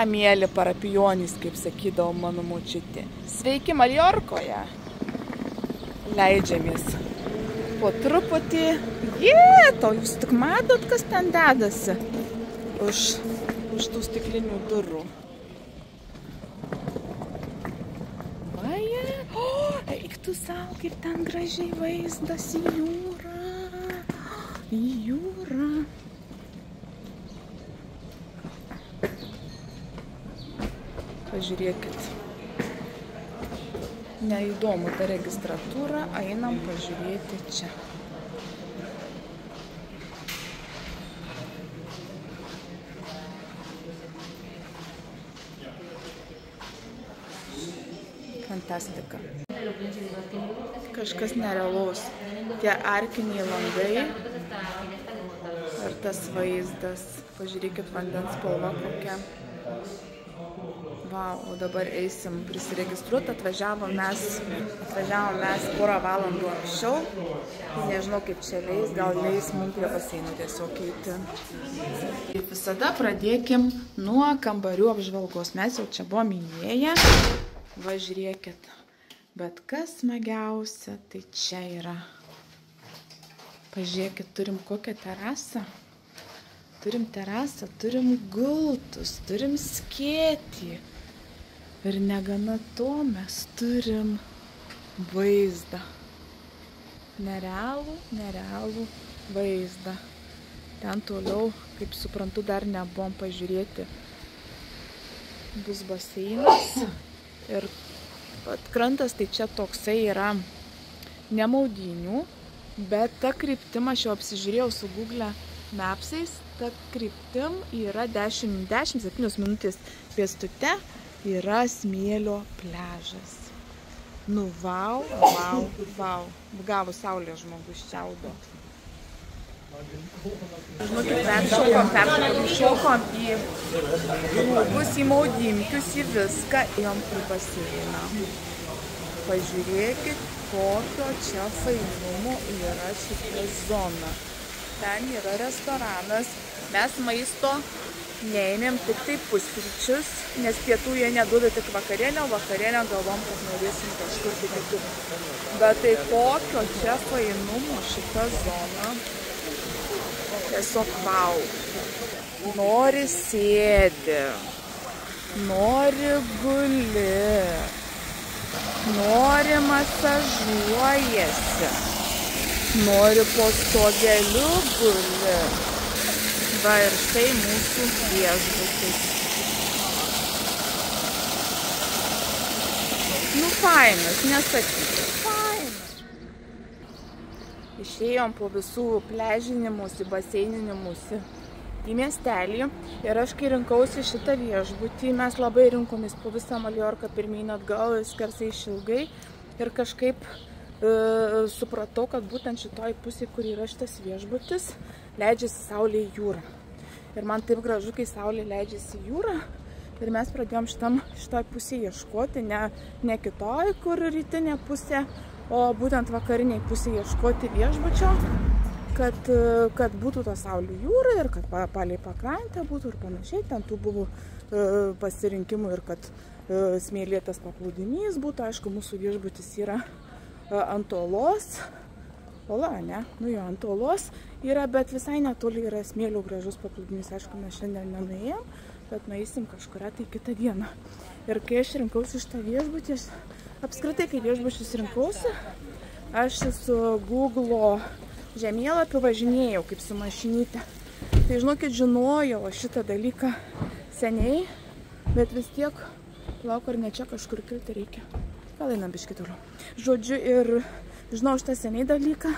mėly parapijonys, kaip sakydavo mano močiutė. Sveiki Maljorkoje. Leidžiamės po truputį. Jetau, jūs tik matot, kas ten dedasi už tų stiklinių durų. Vaje, eik tu savo, kaip ten gražiai vaizdas į jūrą. Į jūrą. Pažiūrėkit. Neįdomu ta registratūra, einam pažiūrėti čia. Fantastika. Kažkas nerealaus. Tie arkiniai langai ir tas vaizdas. Pažiūrėkit, vandens spalva kokia. Vau, o dabar eisim prisiregistruoti, atvažiavom mes porą valandų anksčiau. Nežinau, kaip čia leis, gal leis mums prie baseino tiesiog eiti. Kaip visada pradėkim nuo kambarių apžvalgos. Mes jau čia buvom minėję. Va, žiūrėkit. Bet kas smagiausia, tai čia yra. Pažiūrėkit, turim kokią terasą. Turim terasą, turim gultus, turim skėtį. Ir negana to mes turim vaizdą. Nerealų vaizdą. Ten toliau, kaip suprantu, dar nebuvom pažiūrėti. Bus baseinas. Ir krantas tai čia toksai yra ne maudynių, bet ta kryptim, aš jau apsižiūrėjau su Google Mapsais, ta kryptim yra 10-7 minutės pėstute yra smėlio pliažas. Nu, vau. Gavo saulė žmogus čiaudo. Žinokit, šokom į rūbus, į maudymkius, į viską, ėjom į baseiną. Pažiūrėkit, kokio čia fainumo yra šita zona. Ten yra restoranas. Mes maisto neėmėm tik tai pusryčius, nes pietų jie neduoda tik vakarienę, o vakarienę galvom, kad norėsim kažkur kitur. Bet tai kokio čia fainumo šita zona. Tiesiog vau. Nori sėdi, nori guli, nori masažuojasi. Nori po stogeliu guli. Va ir štai mūsų viešbutis. Nu fainas, nesakykit. Fainas. Išėjom po visų pležinimusi, baseininimusi į miestelį. Ir aš kai rinkausi šitą viešbutį, mes labai rinkomės po visą Maljorką pirmyn atgal, skersai išilgai. Ir kažkaip supratau, kad būtent šitoj pusėje, kur yra šitas viešbutis, leidžiasi saulė į jūrą. Ir man taip gražu, kai saulė leidžiasi į jūrą. Ir mes pradėjom šitoj pusėje ieškoti, ne kitoj, kur rytinė pusė, o būtent vakariniai pusėje ieškoti viešbučio, kad būtų to saulė jūra ir kad palei pakrantę būtų ir panašiai. Ten tų buvo pasirinkimų ir kad smėlėtas paplūdimys būtų. Aišku, mūsų viešbutis yra ant olos. Ola, ne? Nu jo, ant olos yra, bet visai netoli yra smėlių gražus paplūdimys. Aišku, mes šiandien nenuėjom, bet nueisim kažkurią tai kitą dieną. Ir kai aš rinkausi šitą viešbutį, apskritai, kai viešbučius rinkausi, aš su Google žemėlapiu važinėjau kaip su mašinyte. Tai žinokit, žinojau šitą dalyką seniai, bet vis tiek, lauk, ar ne čia kažkur kilti reikia. Gal einam biškį toliau. Žodžiu, ir žinau šitą seniai dalyką,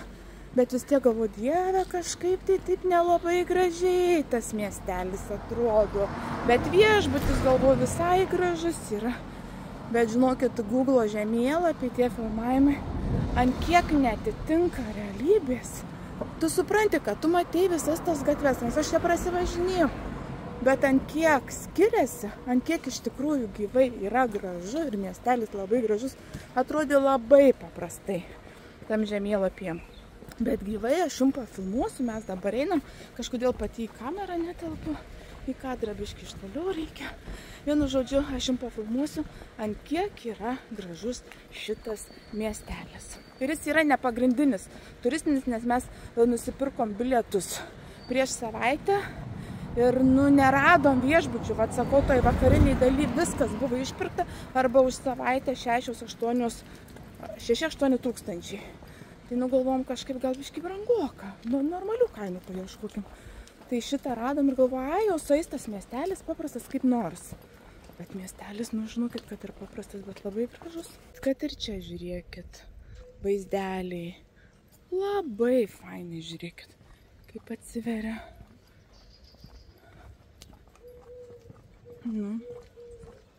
bet vis tiek galvo, Dieve, kažkaip tai taip nelabai gražiai tas miestelis atrodo. Bet viešbutis, galvo, visai gražus yra. Bet žinokit, Google žemėlapį, tie filmavimai, ant kiek netitinka realybės. Tu supranti, kad tu matei visas tas gatves, nes aš čia prasivažinėjau. Bet ant kiek skiriasi, ant kiek iš tikrųjų gyvai yra gražu ir miestelis labai gražus, atrodė labai paprastai tam žemėlapyje. Bet gyvai aš jums pafilmuosiu, mes dabar einam, kažkodėl pati į kamerą netelpu į kadrą biškį iš toliau reikia. Vienu žodžiu, aš jums pafilmuosiu, ant kiek yra gražus šitas miestelis. Ir jis yra nepagrindinis turistinis, nes mes nusipirkom bilietus prieš savaitę ir neradom viešbučių. Vat sakau, toj vakariniai daly viskas buvo išpirkta arba už savaitę 6-8 tūkstančiai. Tai galvom kažkaip gal biškį brangoka. Normalių kainų paieškokim. Tai šitą radom ir galvoju, jau sueistas miestelis, paprastas kaip nors. Bet miestelis, žinokit, kad ir paprastas, bet labai gražus. Kad ir čia žiūrėkit, vaizdeliai. Labai fainai žiūrėkit, kaip atsiveria.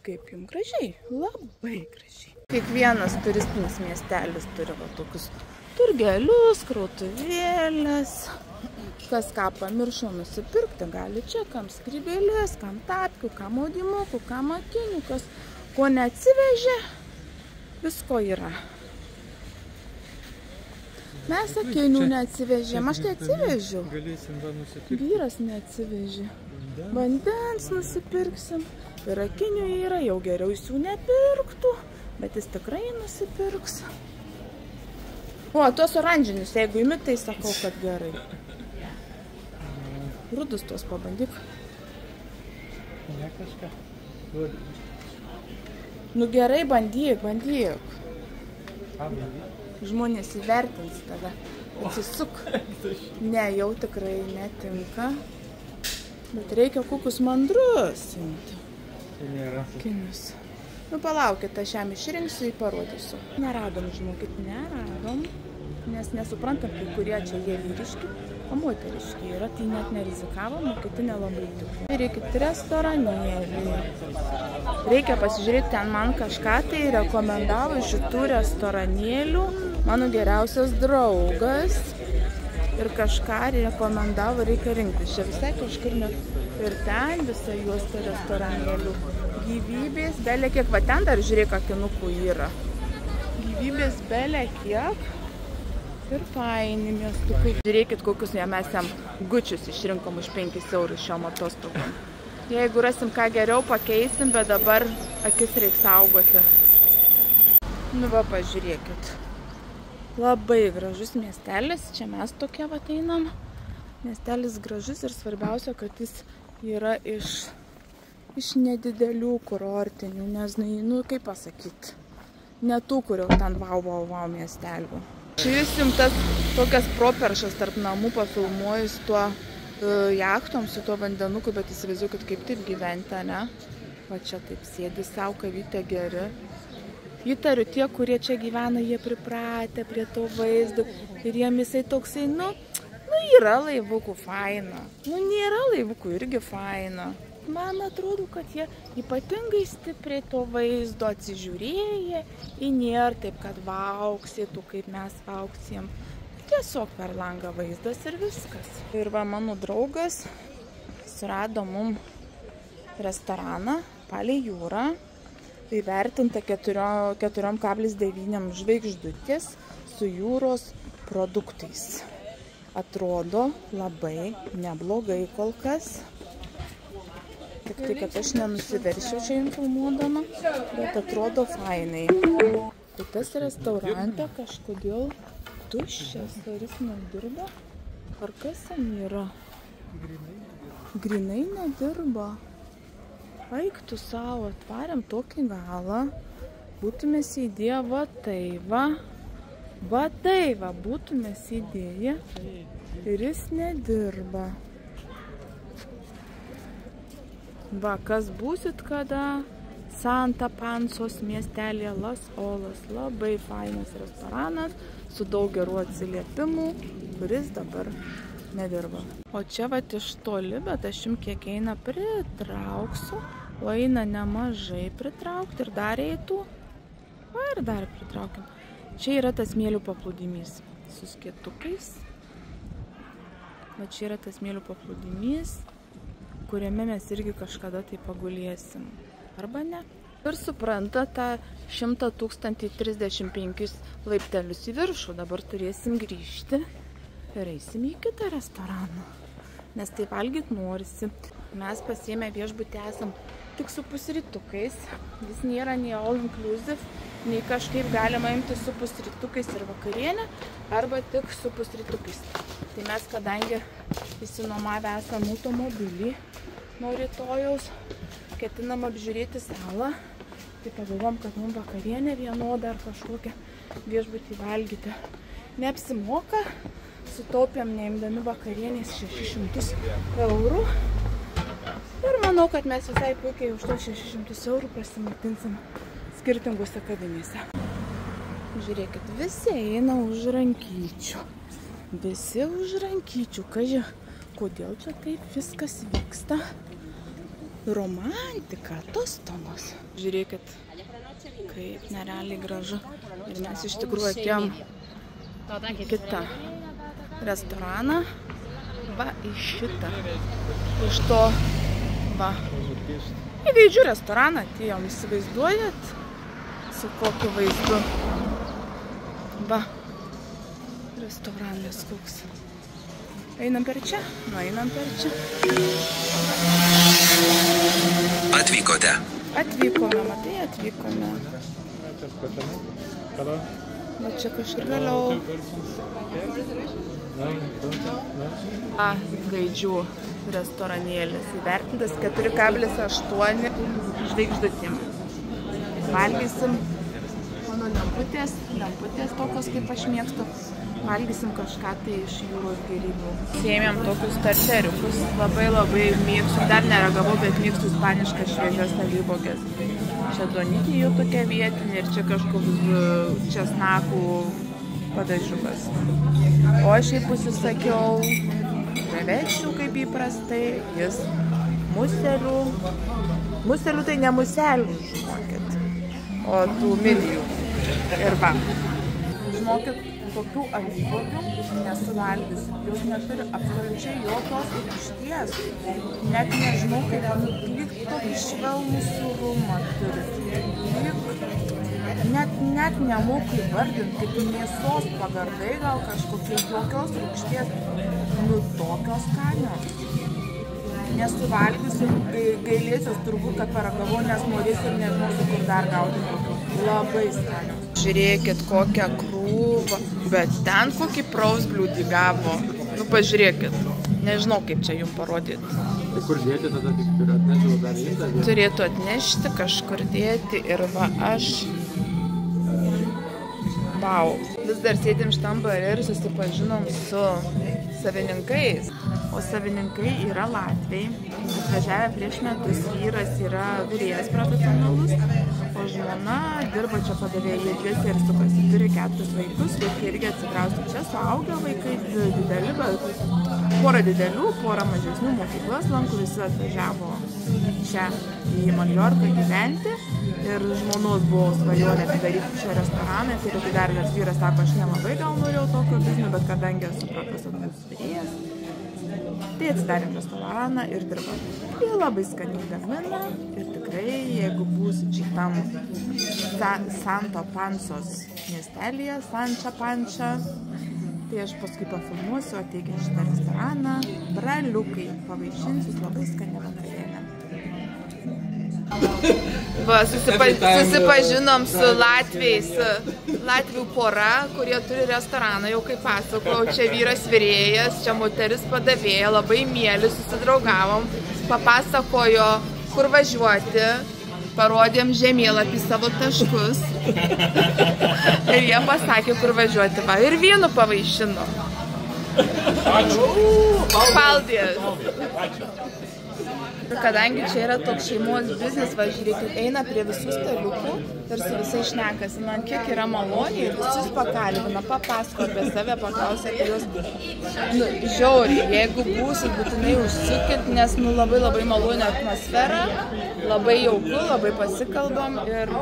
Kaip jums gražiai, labai gražiai. Kiekvienas turistinis miestelis turi va tokius turgelius, krautuvėlės. Kas ką pamiršo nusipirkti, gali čia, kam skrybėlės, kam tapkių, kam audimukų, kam akinių, kas ko neatsivežė, visko yra. Mes akinių neatsivežėm, aš tai atsivežiu. Vyras neatsivežė. Vandens nusipirksim. Ir akinių yra, jau geriau jis jų nepirktų, bet jis tikrai nusipirks. O, tuos oranžinius, jeigu imi, tai sakau, kad gerai. Rudus tuos pabandyk. Ne kažką. Gerai, bandyk. Žmonės įvertins tave. Atsisuk. Ne, jau tikrai netinka. Bet reikia kokius mandrus imti. Tai nėra. Kinius. Palaukit, aš jam išrinksiu, parodysiu. Neradom, žinokit, neradom. Nes nesuprantam, kai kurie čia jie vyriški, o moteriški yra, tai net nerizikavom, o kiti nelabai tiko. Reikit restoranėlį. Reikia pasižiūrėti ten man kažką, tai rekomendavo iš šitų restoranėlių mano geriausias draugas. Ir kažką rekomendavo, reikia rinktis. Čia visai kažkur net ir ten visai juosta restoranėlių. Gyvybės belė kiek, va ten dar žiūrėk, akinukų yra. Gyvybės belė kiek. Ir faini miestukai. Žiūrėkit, kokius mes jam gučius išrinkom už 5 eurų šiom atostogom. Jeigu rasim ką geriau, pakeisim, bet dabar akis reiks saugoti. Va, pažiūrėkit. Labai gražus miestelis, čia mes tokie va einam. Miestelis gražus ir svarbiausia, kad jis yra iš nedidelių kurortinių, nes, kaip pasakyti, ne tų, kur jau ten vau miestelių. Šis jums tas tokias properšas tarp namų pafilmuojus tuo jachtom, su tuo vandenuku, bet įsivaizduokit, kaip taip gyventi, ne? Va čia taip sėdi savo, kavytę geri. Įtariu, tie, kurie čia gyvena, jie pripratę prie to vaizdo ir jiem jisai toksai, yra laivukų faina, nėra laivukų irgi faina. Man atrodo, kad jie ypatingai stipriai to vaizdo atsižiūrėję, nėra taip, kad vauksėtų, kaip mes vauksėm. Tiesiog per langą vaizdas ir viskas. Ir va, mano draugas surado mum restoraną palei jūrą. Įvertinta 4,9 žvaigždutės su jūros produktais. Atrodo labai neblogai kol kas. Tik tai, kad aš nenusiveršiau čia filmuodama, bet atrodo fainai. Tai tas restaurante kažkodėl tuščias, ar jis nedirba? Ar kas ten yra? Grinai nedirba. Eiktų savo, atvarėm tokį galą, būtume sėdėję va tai va, būtume sėdėję ir jis nedirba. Va, kas būsit kada? Santa Pansos miestelėje Las Olas, labai fainas restoranas su daug gerų atsiliepimų, kuris dabar nedirba. O čia va iš toli, bet aš jums kiek eina pritrauksiu. O eina nemažai pritraukti ir dar eitų. Va ir dar pritraukiam. Čia yra tas smėlių paplūdimys su skėtukais. Va čia yra tas smėlių paplūdimys, kuriame mes irgi kažkada tai pagulėsim. Arba ne. Ir supranta tą 100 035 laiptelius į viršų. Dabar turėsim grįžti ir eisim į kitą restoraną. Nes tai valgyt norisi. Mes pasiėmę viešbutį esam tik su pusrytukais. Jis nėra nei all inclusive, nei kažkaip galima imti su pusrytukais ir vakarienę, arba tik su pusrytukais. Tai mes, kadangi įsinuomavę esam automobilį nuo rytojaus, ketinam apžiūrėti salą, tai pagalvom, kad mums vakarienė vienoda ar kažkokią viešbutį valgyti neapsimoka. Sutaupėm neimdami vakarienės 600 eurų. Ir manau, kad mes visai puikiai už to 600 eurų prasimaitinsim skirtingose kavinėse. Žiūrėkit, visi eina už rankyčių. Visi už rankyčių. Kaži, kodėl čia taip viskas vyksta? Romantika, atostogos. Žiūrėkit, kaip nerealiai gražu. Ir mes iš tikrųjų atėjom į kitą restoraną. Va, į šitą. Iš to, va, į Gaidžių restoraną atėjom, įsivaizduojat, su kokiu vaizdu. Va, restoranas koks. Einam per čia? Nu, einam per čia. Atvykote. Atvykome, matai, atvykome. Va, čia kažkur vėliau. Gaidžių restoranėlis įvertintas 4,8 žvaigždutėm. Valgysim mano lemputės tokios, kaip aš mėgstu. Valgysim kažką tai iš jūros gėrybių. Sėmėm tokius starteriukus. Labai mėgstu, dar neragavau, bet mėgstu ispaniškas šviežias alyvuogės. Čia duonytė jau tokia vietinė ir čia kažkoks česnakų padažiukas. O aš šiaip užsisakiau krevečių, kaip įprastai, jis muselių. Muselių tai ne muselių, žinokit, o tų milijų. Ir va, žinokit, tokių alyvuogių nesuvalgysiu. Jos neturi absoliučiai jokios rūgšties. Net nežinau, kaip lyg tokį švelnų surumą turi. Net nemoku įvardinti, kaip mėsos pagardai, gal kažkokie jokios rūgšties. Nu, tokios skanios. Nesuvalgysiu, gailėsiuos turbūt, kad paragavau, nes norėsiu ir nežinosiu, kur dar gauti tokių. Labai skanios. Žiūrėkit, kokią krūvą. Bet ten kokį prausbliūdį gavo. Nu, pažiūrėkit. Nežinau, kaip čia jums parodyti. Tai kur dėti tada, tik turi atnešti dar įdą? Turėtų atnešti, kažkur dėti ir va aš. Vau. Vis dar sėdim šitam bare ir susipažinom su savininkais. O savininkai yra latviai. Atvažiavę prieš metus, vyras yra virėjas profesionalus, o žmona dirba čia padavėja, jie dviese ir sukasi. Turi 4 vaikus, vaikai irgi atsikrausti čia, suaugę vaikai, dideli, bet pora didelių, pora mažesnių mokyklas lanko, visi atvažiavo čia į Maljorką gyventi. Ir žmonos buvo svajonė atidaryti čia restoraną, ir atidaręs vyras sako, aš nelabai gal norėjau tokio biznio, bet kadangi esu profesionalus virėjas, tai atsidarėm restoraną ir dirbam. Jie labai skaniai gamina ir tikrai, jeigu būsit šitam Santo Pansos miestelyje, Sančia Pančia, tai aš paskui pafilmuosiu, ateikit šitą restoraną, braliukai, pavaišinsiu labai skanią vakarienę. Va, susipažinom su latviais, latvių pora, kurie turi restoraną, jau kaip pasakojau, čia vyras virėjas, čia moteris padavėja, labai mieli, susidraugavom, papasakojo, kur važiuoti, parodėm žemėlapį savo taškus ir jie pasakė, kur važiuoti, va, ir vynu pavaišino. Paldies. Kadangi čia yra toks šeimos biznis, va, žiūrėkit, eina prie visų staliukų ir su visai šnekasi, man kiek yra maloniai ir visus pakalbina, papasako apie save, paklausia apie juos. Nu, žiauriai, jeigu būsit, būtinai užsukit, nes nu, labai maloni atmosfera, labai jauku, labai pasikalbam ir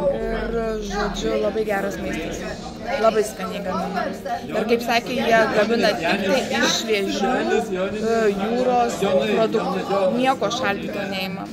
žodžiu, labai geras maistas. Labai skaniai gamina. Ir kaip sakė, jie gamina tik tai iš šviežių jūros produktų. Nieko šaldyto neima.